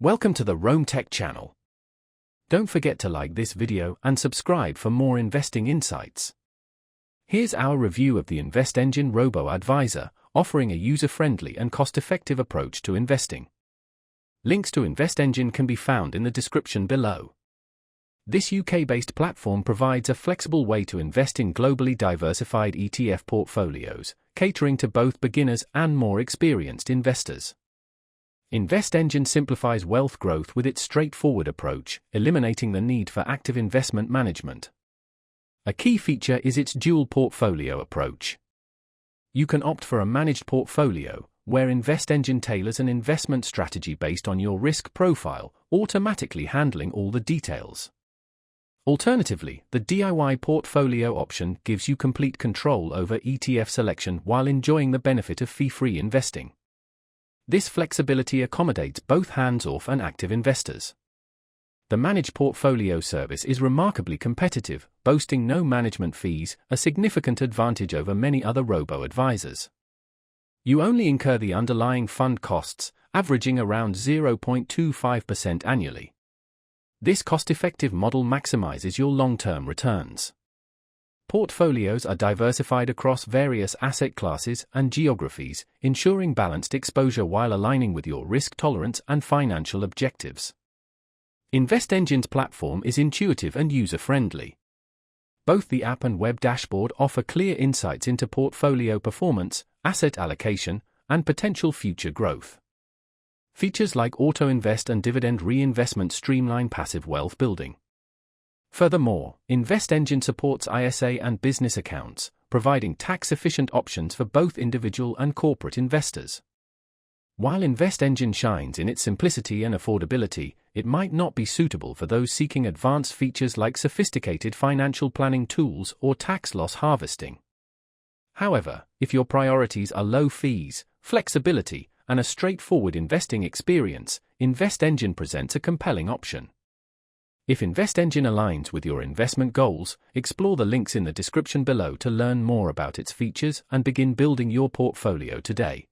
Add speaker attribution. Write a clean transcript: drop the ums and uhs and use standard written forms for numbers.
Speaker 1: Welcome to the Roam Tech channel. Don't forget to like this video and subscribe for more investing insights. Here's our review of the InvestEngine Robo Advisor, offering a user-friendly and cost-effective approach to investing. Links to InvestEngine can be found in the description below. This UK-based platform provides a flexible way to invest in globally diversified ETF portfolios, catering to both beginners and more experienced investors. InvestEngine simplifies wealth growth with its straightforward approach, eliminating the need for active investment management. A key feature is its dual portfolio approach. You can opt for a managed portfolio, where InvestEngine tailors an investment strategy based on your risk profile, automatically handling all the details. Alternatively, the DIY portfolio option gives you complete control over ETF selection while enjoying the benefit of fee-free investing. This flexibility accommodates both hands-off and active investors. The managed portfolio service is remarkably competitive, boasting no management fees, a significant advantage over many other robo-advisors. You only incur the underlying fund costs, averaging around 0.25% annually. This cost-effective model maximizes your long-term returns. Portfolios are diversified across various asset classes and geographies, ensuring balanced exposure while aligning with your risk tolerance and financial objectives. InvestEngine's platform is intuitive and user-friendly. Both the app and web dashboard offer clear insights into portfolio performance, asset allocation, and potential future growth. Features like auto-invest and dividend reinvestment streamline passive wealth building. Furthermore, InvestEngine supports ISA and business accounts, providing tax-efficient options for both individual and corporate investors. While InvestEngine shines in its simplicity and affordability, it might not be suitable for those seeking advanced features like sophisticated financial planning tools or tax loss harvesting. However, if your priorities are low fees, flexibility, and a straightforward investing experience, InvestEngine presents a compelling option. If InvestEngine aligns with your investment goals, explore the links in the description below to learn more about its features and begin building your portfolio today.